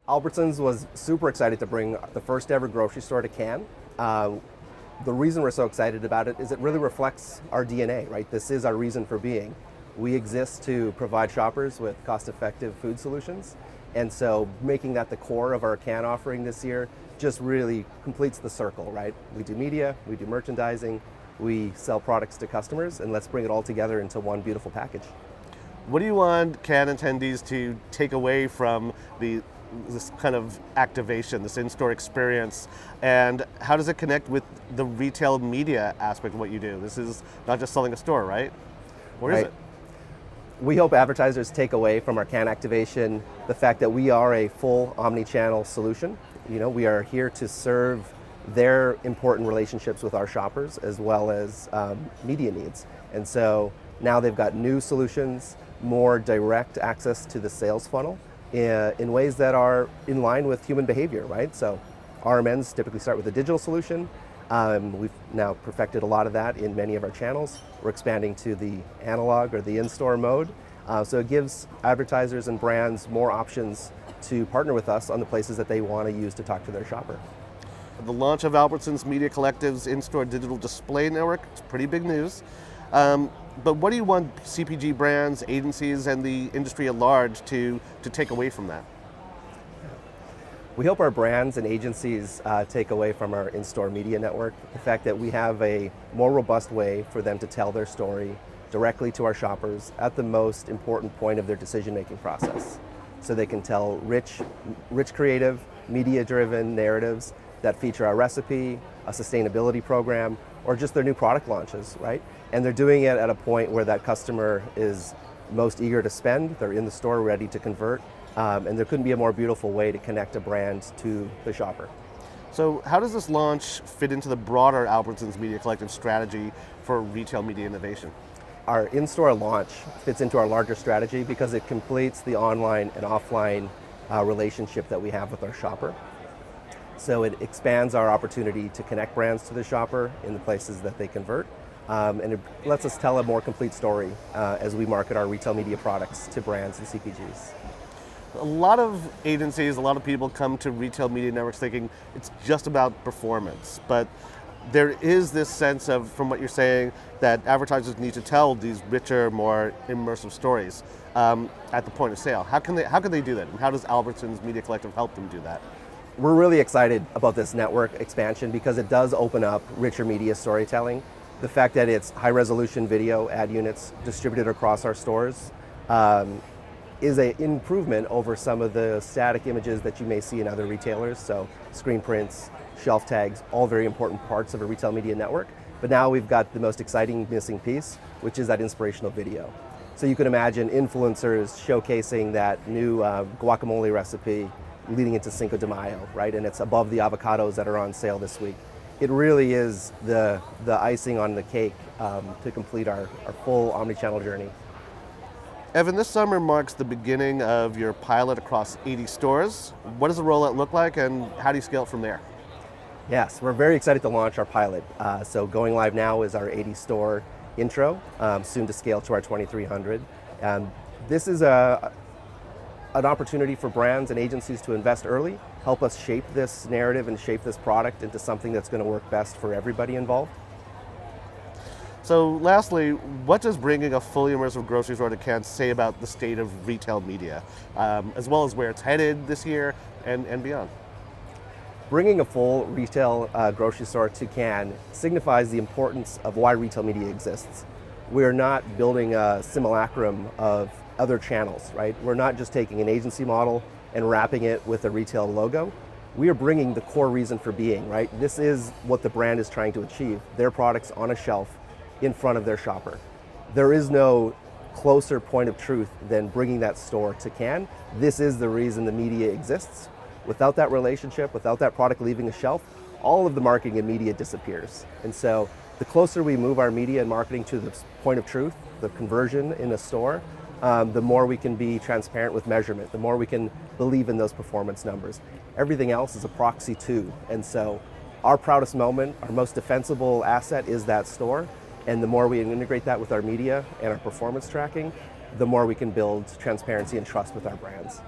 Albertsons was super excited to bring the first ever grocery store to Cannes. The reason we're so excited about it is it really reflects our DNA, right? This is our reason for being. We exist to provide shoppers with cost-effective food solutions, and so making that the core of our Cannes offering this year just really completes the circle, right? We do media, we do merchandising, we sell products to customers, and let's bring it all together into one beautiful package. What do you want Cannes attendees to take away from this kind of activation, this in-store experience, and how does it connect with the retail media aspect of what you do? This is not just selling a store, right? Or is it? We hope advertisers take away from our Cannes activation the fact that we are a full omni-channel solution. You know, we are here to serve their important relationships with our shoppers as well as media needs. And so now they've got new solutions, more direct access to the sales funnel in ways that are in line with human behavior, right? So RMNs typically start with a digital solution. We've now perfected a lot of that in many of our channels. We're expanding to the analog or the in-store mode. So it gives advertisers and brands more options to partner with us on the places that they want to use to talk to their shopper. The launch of Albertsons Media Collective's in-store digital display network, it's pretty big news. But what do you want CPG brands, agencies, and the industry at large to take away from that? We hope our brands and agencies take away from our in-store media network the fact that we have a more robust way for them to tell their story directly to our shoppers at the most important point of their decision-making process. So they can tell rich creative, media-driven narratives that feature our recipe, a sustainability program, or just their new product launches, right? And they're doing it at a point where that customer is most eager to spend, they're in the store ready to convert, and there couldn't be a more beautiful way to connect a brand to the shopper. So how does this launch fit into the broader Albertsons Media Collective strategy for retail media innovation? Our in-store launch fits into our larger strategy because it completes the online and offline relationship that we have with our shopper. So it expands our opportunity to connect brands to the shopper in the places that they convert, and it lets us tell a more complete story as we market our retail media products to brands and CPGs. A lot of agencies, a lot of people come to retail media networks thinking it's just about performance, but there is this sense of, from what you're saying, that advertisers need to tell these richer, more immersive stories at the point of sale. How can they do that? And how does Albertsons Media Collective help them do that? We're really excited about this network expansion because it does open up richer media storytelling. The fact that it's high-resolution video ad units distributed across our stores is an improvement over some of the static images that you may see in other retailers. So screen prints, shelf tags, all very important parts of a retail media network. But now we've got the most exciting missing piece, which is that inspirational video. So you can imagine influencers showcasing that new guacamole recipe leading into Cinco de Mayo, right? And it's above the avocados that are on sale this week. It really is the icing on the cake to complete our full omni-channel journey. Evan, this summer marks the beginning of your pilot across 80 stores. What does the rollout look like, and how do you scale it from there? Yes, we're very excited to launch our pilot. So going live now is our 80 store intro, soon to scale to our 2,300. This is an opportunity for brands and agencies to invest early, help us shape this narrative and shape this product into something that's going to work best for everybody involved. So lastly, what does bringing a fully immersive grocery store to Cannes say about the state of retail media, as well as where it's headed this year and beyond? Bringing a full retail grocery store to Cannes signifies the importance of why retail media exists. We're not building a simulacrum of other channels, right? We're not just taking an agency model and wrapping it with a retail logo. We are bringing the core reason for being, right? This is what the brand is trying to achieve, their products on a shelf in front of their shopper. There is no closer point of truth than bringing that store to Cannes. This is the reason the media exists. Without that relationship, without that product leaving a shelf, all of the marketing and media disappears. And so the closer we move our media and marketing to the point of truth, the conversion in a store, the more we can be transparent with measurement, the more we can believe in those performance numbers. Everything else is a proxy too. And so our proudest moment, our most defensible asset is that store. And the more we integrate that with our media and our performance tracking, the more we can build transparency and trust with our brands.